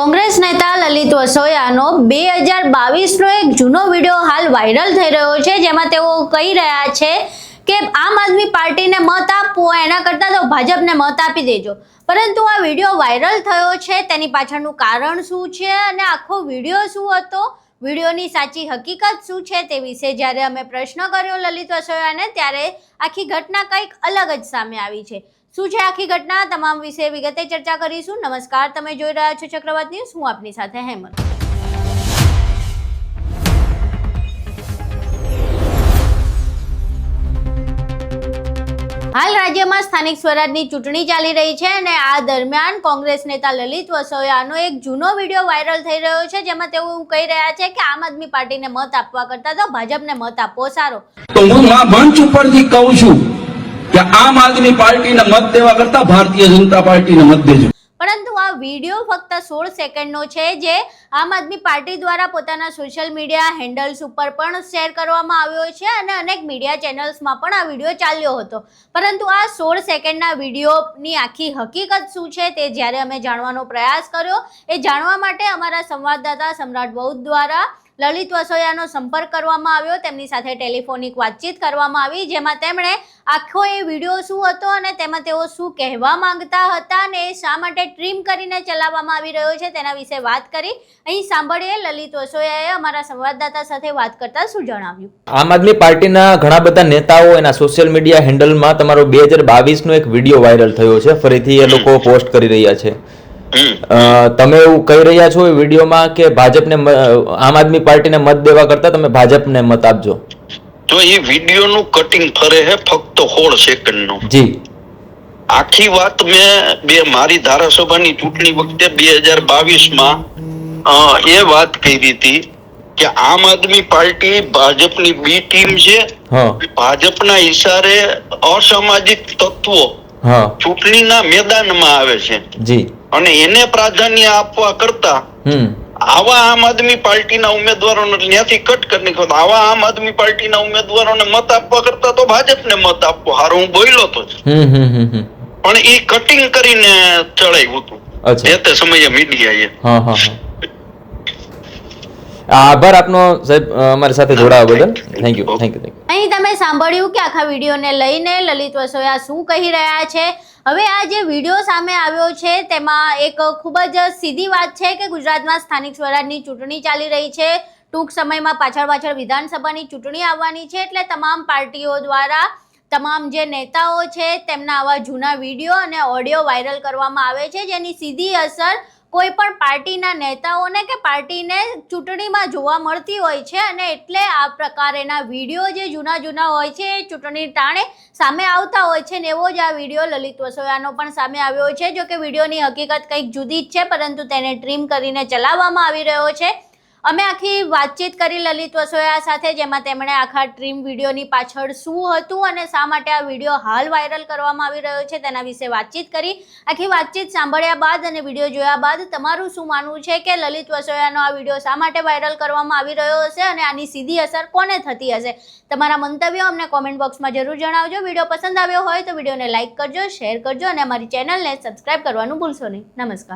કોંગ્રેસ નેતા લલિત વસોયાનો 2022નો એક જૂનો વિડીયો હાલ વાયરલ થઈ રહ્યો છે, જેમાં તેઓ કહી રહ્યા છે કે આમ આદમી પાર્ટીને મત આપવો એના કરતાં તો ભાજપને મત આપી દેજો। પરંતુ આ વિડીયો વાયરલ થયો છે તેની પાછળનું કારણ શું છે અને આખો વિડીયો શું હતો, વિડીયોની સાચી હકીકત શું છે તે વિશે જ્યારે અમે પ્રશ્ન કર્યો લલિત વસોયાને ત્યારે આખી ઘટના કંઈક અલગ જ સામે આવી છે। શું છે આખી ઘટના, તમામ વિશે વિગતે ચર્ચા કરીશું। નમસ્કાર, તમે જોઈ રહ્યા છો ચક્રવાત ન્યૂઝ, હું આપની સાથે હેમંત। હાલ રાજ્યમાં સ્થાનિક સ્વરાજની ચૂંટણી ચાલી રહી છે અને આ દરમિયાન કોંગ્રેસ નેતા લલિત વસોયાનો એક જૂનો વિડીયો વાયરલ થઈ રહ્યો છે, જેમાં તેઓ એવું કહી રહ્યા છે કે આમ આદમી પાર્ટીને મત આપવા કરતા તો ભાજપને મત આપવો સારો। તો હું આ મંચ ઉપરથી કહું છું કે આમ આદમી પાર્ટીને મત દેવા કરતા ભારતીય જનતા પાર્ટીને મત દેજો। પરંતુ આ વિડીયો ફક્ત 16 સેકન્ડનો છે, જે આમ આદમી પાર્ટી દ્વારા પોતાના સોશિયલ મીડિયા હેન્ડલ્સ ઉપર પણ શેર કરવામાં આવ્યો છે અને અનેક મીડિયા ચેનલ્સમાં પણ આ વિડીયો ચાલ્યો હતો। પરંતુ આ 16 સેકન્ડના વિડીયોની આખી હકીકત શું છે તે જ્યારે અમે જાણવાનો પ્રયાસ કર્યો, એ જાણવા માટે અમારા સંવાદદાતા સમ્રાટ બૌદ્ધ દ્વારા લલિત વસોયાનો સંપર્ક કરવામાં આવ્યો, તેમની સાથે ટેલિફોનિક વાતચીત કરવામાં આવી, જેમાં તેમણે આખો એ વિડીયો શું હતો અને તેમાં તેઓ શું કહેવા માંગતા હતા અને એ શા માટે ટ્રીમ કરીને ચલાવવામાં આવી રહ્યો છે તેના વિશે વાત કરી। અહીં સાંભળીએ લલિત વસોયાએ અમારા સંવાદદાતા સાથે વાત કરતા શું જણાવ્યું। આમ આદમી પાર્ટીના ઘણા બધા નેતાઓ એના સોશિયલ મીડિયા હેન્ડલમાં તમારો 2022નો એક વિડીયો વાયરલ થયો છે, ફરીથી એ લોકો પોસ્ટ કરી રહ્યા છે। તમે એવું કહી રહ્યા છો એ વિડીયોમાં કે ભાજપને આમ આદમી પાર્ટીને મત દેવા કરતા તમે ભાજપને મત આપજો। તો એ વિડીયોનું કટિંગ ફરે છે ફક્ત 16 સેકન્ડનું જી। આખી વાત મેં મારી ધારાસભાની ચૂંટણી વખતે 2022માં એ વાત કરી હતી કે આમ આદમી પાર્ટી ભાજપની બી ટીમ છે। ભાજપના ઈશારે અસામાજિક તત્વો ચૂંટણીના મેદાનમાં આવે છે જી, અને એને પ્રાધાન્ય આપવા કરતા આવા આમ આદમી પાર્ટીના ઉમેદવારોને ત્યાંથી કટ કરી નાખ્યો। આવા આમ આદમી પાર્ટીના ઉમેદવારોને મત આપવા કરતા તો ભાજપને મત આપવો હારો હું બોલ્યો તો, પણ એ કટિંગ કરીને ચડાવ્યું હતું એ તે સમયે મીડિયાએ। આભાર આપનો સાહેબ અમારી સાથે જોડાવા બદલ, થેન્ક યુ થેન્ક યુ। અહીં તમે સાંભળ્યું કે આખા વિડીયોને લઈને લલિત વસોયા શું કહી રહ્યા છે। હવે આ જે વિડીયો સામે આવ્યો છે તેમાં એક ખૂબ જ સીધી વાત છે કે ગુજરાતમાં સ્થાનિક સ્વરાજની ચૂંટણી ચાલી રહી છે, ટૂંક સમયમાં પાછળ વિધાનસભાની ચૂંટણી આવવાની છે, એટલે તમામ પાર્ટીઓ દ્વારા તમામ જે નેતાઓ છે તેમના આવા જૂના વિડીયો અને ઓડિયો વાયરલ કરવામાં આવે છે, જેની સીધી અસર કોઈ પણ પાર્ટીના નેતાઓને કે પાર્ટીને ચૂંટણીમાં જોવા મળતી હોય છે અને એટલે આ પ્રકારેના વિડીયો જે જૂના હોય છે એ ચૂંટણી ટાણે સામે આવતા હોય છે ને એવો જ આ વિડીયો લલિત વસોયાનો પણ સામે આવ્યો છે। જો કે વિડીયોની હકીકત કંઈક જુદી જ છે, પરંતુ તેને ટ્રીમ કરીને ચલાવવામાં આવી રહ્યો છે। અમે આખી વાતચીત કરી લલિત વસોયા સાથે, જેમાં તેમણે આખા ટ્રીમ વિડીયોની પાછળ શું હતું અને શા માટે આ વિડીયો હાલ વાયરલ કરવામાં આવી રહ્યો છે તેના વિશે વાતચીત કરી। આખી વાતચીત સાંભળ્યા બાદ અને વિડીયો જોયા બાદ તમારું શું માનવું છે કે લલિત વસોયાનો આ વિડીયો શા માટે વાયરલ કરવામાં આવી રહ્યો હશે અને આની સીધી અસર કોને થતી હશે? તમારા મંતવ્યો અમને કોમેન્ટ બોક્સમાં જરૂર જણાવજો। વિડીયો પસંદ આવ્યો હોય તો વિડીયોને લાઇક કરજો, શેર કરજો અને અમારી ચેનલને સબસ્ક્રાઇબ કરવાનું ભૂલશો નહીં। નમસ્કાર।